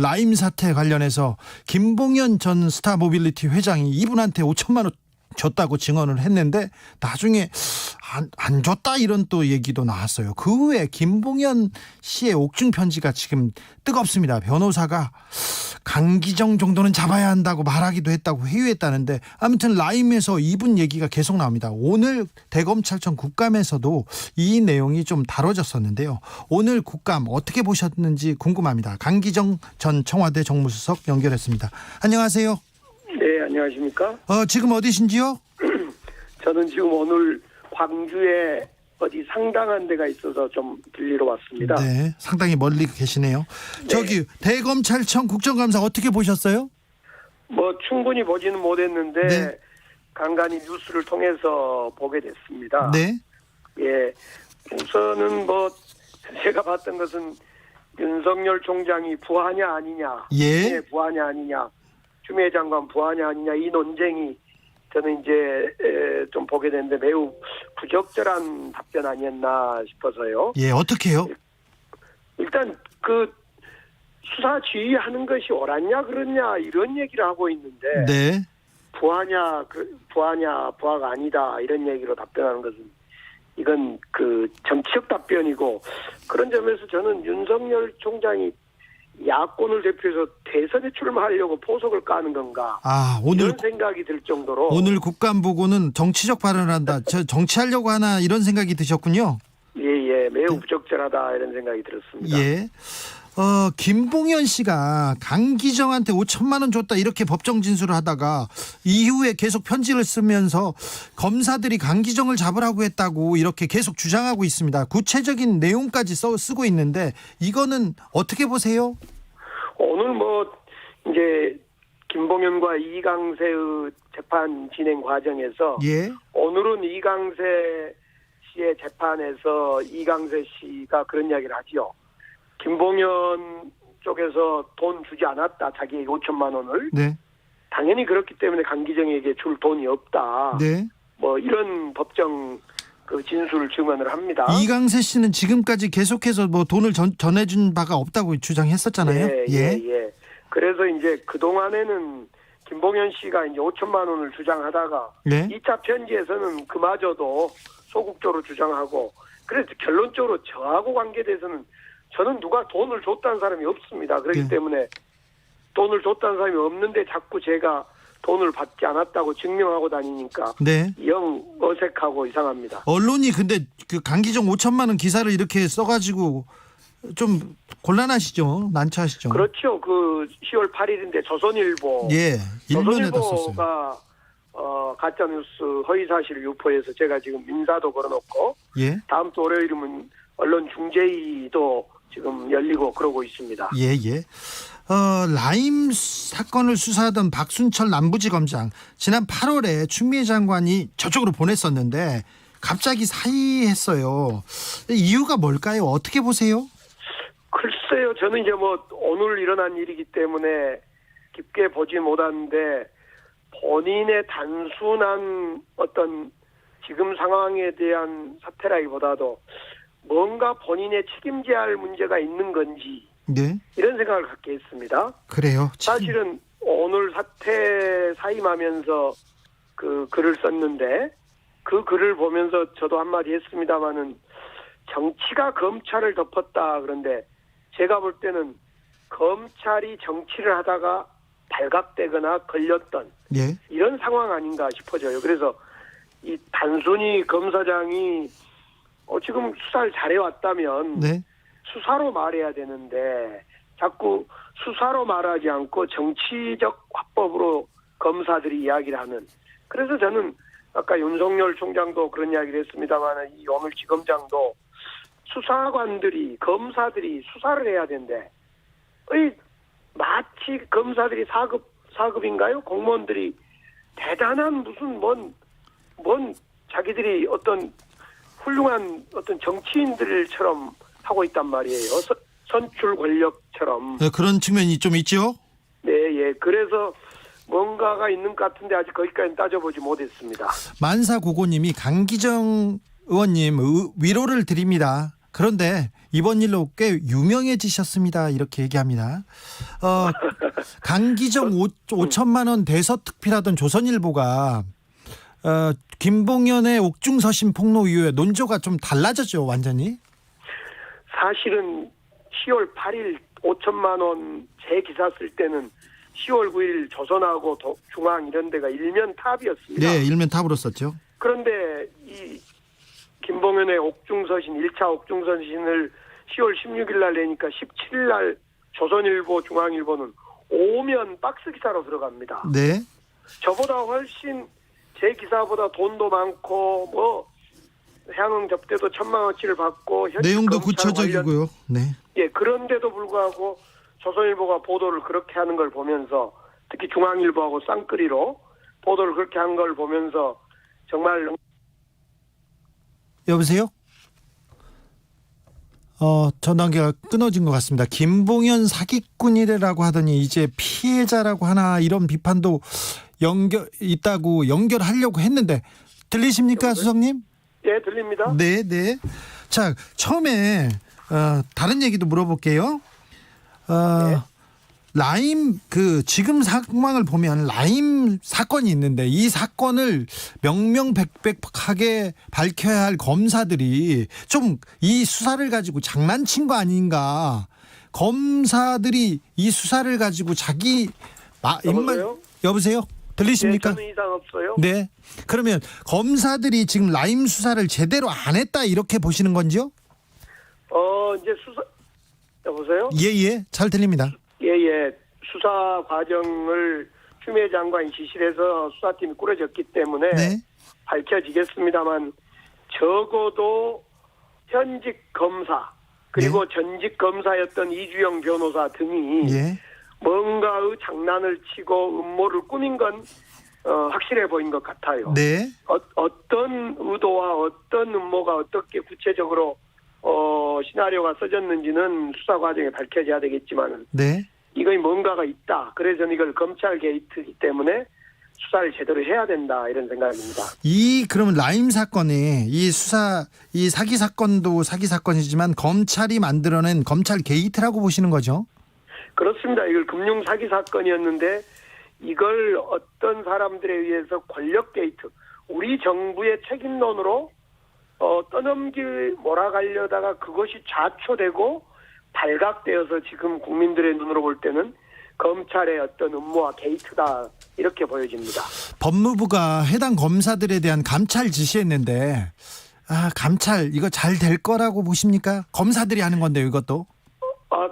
라임 사태 관련해서 김봉현 전 스타모빌리티 회장이 이분한테 5천만 원 줬다고 증언을 했는데 나중에 안 줬다 이런 또 얘기도 나왔어요. 그 후에 김봉현 씨의 옥중 편지가 지금 뜨겁습니다. 변호사가 강기정 정도는 잡아야 한다고 말하기도 했다고 회유했다는데 아무튼 라임에서 이분 얘기가 계속 나옵니다. 오늘 대검찰청 국감에서도 이 내용이 좀 다뤄졌었는데요. 오늘 국감 어떻게 보셨는지 궁금합니다. 강기정 전 청와대 정무수석 연결했습니다. 안녕하세요. 네, 안녕하십니까? 지금 어디신지요? 저는 지금 오늘 광주에 어디 상당한 데가 있어서 좀 들리러 왔습니다. 네, 상당히 멀리 계시네요. 네. 저기 대검찰청 국정감사 어떻게 보셨어요? 뭐 충분히 보지는 못했는데 네. 간간히 뉴스를 통해서 보게 됐습니다. 네, 예, 우선은 뭐 제가 봤던 것은 윤석열 총장이 부하냐 아니냐, 예. 네, 부하냐 아니냐, 추미애 장관 부하냐 아니냐 이 논쟁이 저는 이제 좀 보게 됐는데 매우 부적절한 답변 아니었나 싶어서요. 예, 어떻게요? 일단 그 수사 지휘하는 것이 옳았냐 그렇냐 이런 얘기를 하고 있는데 네, 부하냐 부하가 아니다 이런 얘기로 답변하는 것은 이건 그 정치적 답변이고 그런 점에서 저는 윤석열 총장이 야권을 대표해서 대선에 출마하려고 포석을 까는 건가 오늘 이런 생각이 들 정도로 오늘 국감 보고는 정치적 발언을 한다. 저 정치하려고 하나 이런 생각이 드셨군요. 예 매우 부적절하다 이런 생각이 들었습니다. 예. 김봉현 씨가 강기정한테 5천만 원 줬다 이렇게 법정 진술을 하다가 이후에 계속 편지를 쓰면서 검사들이 강기정을 잡으라고 했다고 이렇게 계속 주장하고 있습니다. 구체적인 내용까지 쓰고 있는데 이거는 어떻게 보세요? 오늘 뭐 이제 김봉현과 이강세의 재판 진행 과정에서 예. 오늘은 이강세 씨의 재판에서 이강세 씨가 그런 이야기를 하지요. 김봉현 쪽에서 돈 주지 않았다. 자기에게 5천만 원을. 네. 당연히 그렇기 때문에 강기정에게 줄 돈이 없다. 네. 뭐 이런 법정 그 진술을 증언을 합니다. 이강세 씨는 지금까지 계속해서 뭐 돈을 전해준 바가 없다고 주장했었잖아요. 예. 그래서 이제 그동안에는 김봉현 씨가 이제 5천만 원을 주장하다가 네. 2차 편지에서는 그마저도 소극적으로 주장하고 그래서 결론적으로 저하고 관계돼서는 저는 누가 돈을 줬다는 사람이 없습니다. 그렇기 네. 때문에 돈을 줬다는 사람이 없는데 자꾸 제가 돈을 받지 않았다고 증명하고 다니니까 네. 영 어색하고 이상합니다. 언론이 근데 그 강기정 5천만 원 기사를 이렇게 써가지고 좀 곤란하시죠? 난처하시죠? 그렇죠. 그 10월 8일인데 조선일보. 예, 일면에다 썼어요. 조선일보가 가짜뉴스 허위사실 유포해서 제가 지금 민사도 걸어놓고 예, 다음 주 월요일이면 언론중재위도 지금 열리고 그러고 있습니다. 예. 라임 사건을 수사하던 박순철 남부지검장 지난 8월에 추미애 장관이 저쪽으로 보냈었는데 갑자기 사의했어요. 이유가 뭘까요? 어떻게 보세요? 글쎄요. 저는 이제 뭐 오늘 일어난 일이기 때문에 깊게 보지 못하는데 본인의 단순한 어떤 지금 상황에 대한 사태라기보다도 뭔가 본인의 책임져야 할 문제가 있는 건지 네, 이런 생각을 갖게 했습니다. 그래요. 사실은 오늘 사태 사임하면서 그 글을 썼는데 그 글을 보면서 저도 한마디 했습니다마는 정치가 검찰을 덮었다. 그런데 제가 볼 때는 검찰이 정치를 하다가 발각되거나 걸렸던 예, 이런 상황 아닌가 싶어져요. 그래서 이 단순히 검사장이 지금 수사를 잘해왔다면 네, 수사로 말해야 되는데 자꾸 수사로 말하지 않고 정치적 화법으로 검사들이 이야기를 하는. 그래서 저는 아까 윤석열 총장도 그런 이야기를 했습니다만 이 오늘 지검장도 수사관들이 검사들이 수사를 해야 된대. 마치 검사들이 4급인가요? 공무원들이 대단한 무슨 뭔 자기들이 어떤 훌륭한 어떤 정치인들처럼 하고 있단 말이에요. 선출 권력처럼. 그런 측면이 좀 있죠. 네, 예. 그래서 뭔가가 있는 것 같은데 아직 거기까지는 따져보지 못했습니다. 만사고고님이 강기정 의원님 위로를 드립니다. 그런데 이번 일로 꽤 유명해지셨습니다. 이렇게 얘기합니다. 강기정 5천만 원 대서특필하던 조선일보가 김봉현의 옥중서신 폭로 이후에 논조가 좀 달라졌죠, 완전히. 사실은 10월 8일 5천만 원 제 기사 쓸 때는 10월 9일 조선하고 중앙 이런 데가 일면 탑이었습니다. 네, 일면 탑으로 썼죠. 그런데 이 김봉현의 옥중서신 1차 옥중서신을 10월 16일 날 내니까 17일 날 조선일보, 중앙일보는 오면 박스 기사로 들어갑니다. 네. 저보다 훨씬 제 기사보다 돈도 많고 뭐 향응 접대도 1,000만 원치를 받고 내용도 검찰 구체적이고요. 네. 예, 그런데도 불구하고 조선일보가 보도를 그렇게 하는 걸 보면서 특히 중앙일보하고 쌍끌이로 보도를 그렇게 한 걸 보면서 정말 여보세요? 전화기가 끊어진 것 같습니다. 김봉현 사기꾼이라고 하더니 이제 피해자라고 하나 이런 비판도 있다고 연결하려고 했는데 들리십니까, 수석님? 예, 들립니다. 네, 네. 자, 처음에 다른 얘기도 물어볼게요. 네. 라임 지금 상황을 보면 라임 사건이 있는데 이 사건을 명명백백하게 밝혀야 할 검사들이 좀 이 수사를 가지고 장난친 거 아닌가? 검사들이 이 수사를 가지고 자기 여보세요? 여보세요? 들리십니까? 네, 저는 이상 없어요. 네. 그러면 검사들이 지금 라임 수사를 제대로 안 했다 이렇게 보시는 건지요? 이제 여보세요? 예. 잘 들립니다. 예. 수사 과정을 추미애 장관이 지시해서 수사팀이 꾸려졌기 때문에 네. 밝혀지겠습니다만 적어도 현직 검사 그리고 네. 전직 검사였던 이주영 변호사 등이 예. 뭔가의 장난을 치고 음모를 꾸민 건 확실해 보인 것 같아요. 네. 어떤 의도와 어떤 음모가 어떻게 구체적으로 시나리오가 써졌는지는 수사 과정에 밝혀져야 되겠지만 네. 이거에 뭔가가 있다. 그래서 저는 이걸 검찰 게이트이기 때문에 수사를 제대로 해야 된다 이런 생각입니다. 그러면 라임 사건이 이 사기 사건도 사기 사건이지만 검찰이 만들어낸 검찰 게이트라고 보시는 거죠? 그렇습니다. 이걸 금융 사기 사건이었는데 이걸 어떤 사람들에 의해서 권력 게이트, 우리 정부의 책임론으로 몰아가려다가 그것이 좌초되고 발각되어서 지금 국민들의 눈으로 볼 때는 검찰의 어떤 음모와 게이트다 이렇게 보여집니다. 법무부가 해당 검사들에 대한 감찰 지시했는데 감찰 이거 잘 될 거라고 보십니까? 검사들이 하는 건데요, 이것도.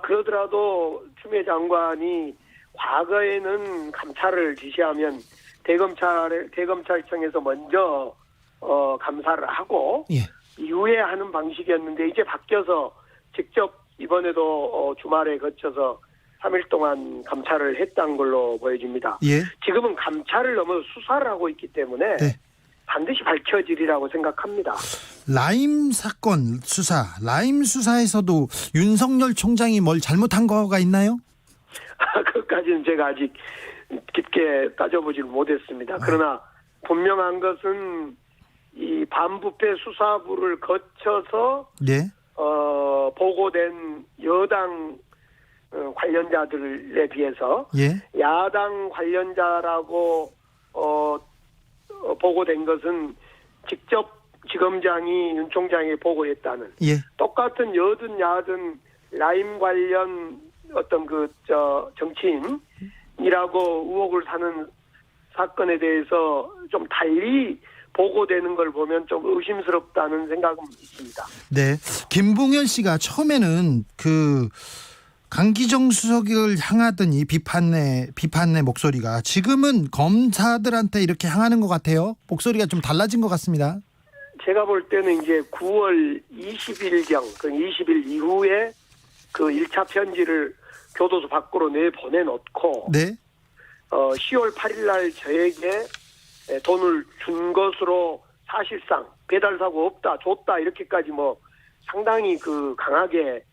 그러더라도 추미애 장관이 과거에는 감찰을 지시하면 대검찰청에서 먼저 감사를 하고 예. 이후에 하는 방식이었는데 이제 바뀌어서 직접 이번에도 주말에 거쳐서 3일 동안 감찰을 했다는 걸로 보여집니다. 예. 지금은 감찰을 넘어 수사를 하고 있기 때문에 네. 반드시 밝혀지리라고 생각합니다. 라임 사건 수사, 라임 수사에서도 윤석열 총장이 뭘 잘못한 거가 있나요? 그것까지는 제가 아직 깊게 따져보지 못했습니다. 그러나 분명한 것은 이 반부패 수사부를 거쳐서 네. 보고된 여당 관련자들에 비해서 예. 야당 관련자라고 보고된 것은 직접 지검장이 윤 총장에 보고했다는 예. 똑같은 여든 야든 라임 관련 어떤 정치인이라고 의혹을 사는 사건에 대해서 좀 달리 보고되는 걸 보면 좀 의심스럽다는 생각은 있습니다. 네. 김봉현 씨가 처음에는 강기정 수석을 향하던 이 비판의 목소리가 지금은 검사들한테 이렇게 향하는 것 같아요. 목소리가 좀 달라진 것 같습니다. 제가 볼 때는 이제 9월 20일경, 그 20일 이후에 그 1차 편지를 교도소 밖으로 내보내놓고, 네. 10월 8일 날 저에게 돈을 준 것으로 사실상 배달 사고 없다, 줬다, 이렇게까지 상당히 강하게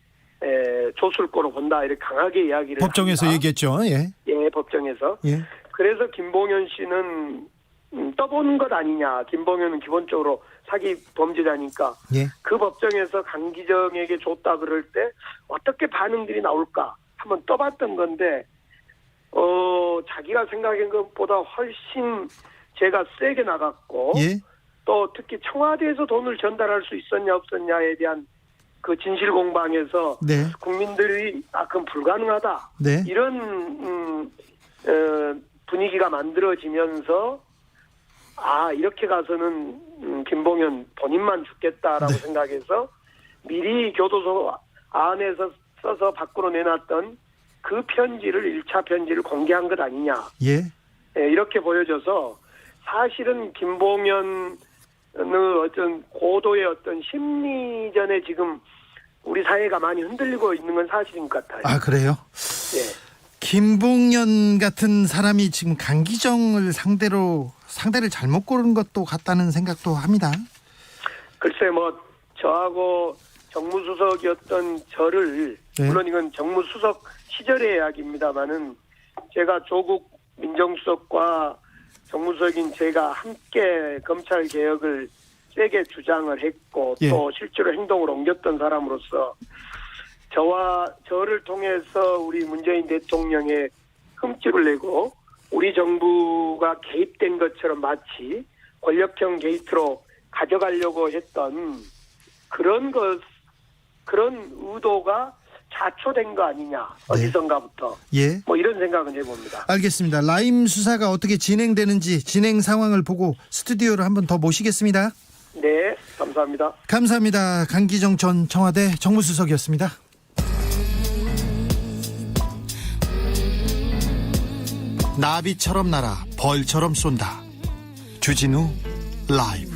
줬을 거로 본다, 이렇게 강하게 이야기를 법정에서 합니다. 얘기했죠. 예. 예, 법정에서. 예. 그래서 김봉현 씨는 떠보는 것 아니냐. 김봉현은 기본적으로 사기 범죄자니까 예. 그 법정에서 강기정에게 줬다 그럴 때 어떻게 반응들이 나올까 한번 떠봤던 건데 자기가 생각한 것보다 훨씬 제가 세게 나갔고 예. 또 특히 청와대에서 돈을 전달할 수 있었냐 없었냐에 대한 그 진실 공방에서 네. 국민들이 그건 불가능하다. 네. 이런 분위기가 만들어지면서 이렇게 가서는 김봉현 본인만 죽겠다라고 네. 생각해서 미리 교도소 안에서 써서 밖으로 내놨던 그 편지를 1차 편지를 공개한 것 아니냐. 예. 이렇게 보여져서 사실은 김봉현의 어떤 고도의 어떤 심리전에 지금 우리 사회가 많이 흔들리고 있는 건 사실인 것 같아요. 아, 그래요? 예. 김봉현 같은 사람이 지금 강기정을 상대를 잘못 고른 것도 같다는 생각도 합니다. 글쎄 저하고 정무수석이었던 저를 네. 물론 이건 정무수석 시절의 이야기입니다만은 제가 조국 민정수석과 정무수석인 제가 함께 검찰 개혁을 세게 주장을 했고 예. 또 실제로 행동을 옮겼던 사람으로서 저를 통해서 우리 문재인 대통령의 흠집을 내고 우리 정부가 개입된 것처럼 마치 권력형 게이트로 가져가려고 했던 그런 의도가 자초된 거 아니냐 어디선가부터 예. 이런 생각은 해봅니다. 알겠습니다. 라임 수사가 어떻게 진행되는지 진행 상황을 보고 스튜디오로 한 번 더 모시겠습니다. 네, 감사합니다. 감사합니다. 강기정 전 청와대 정무수석이었습니다. 나비처럼 날아 벌처럼 쏜다. 주진우 라이브.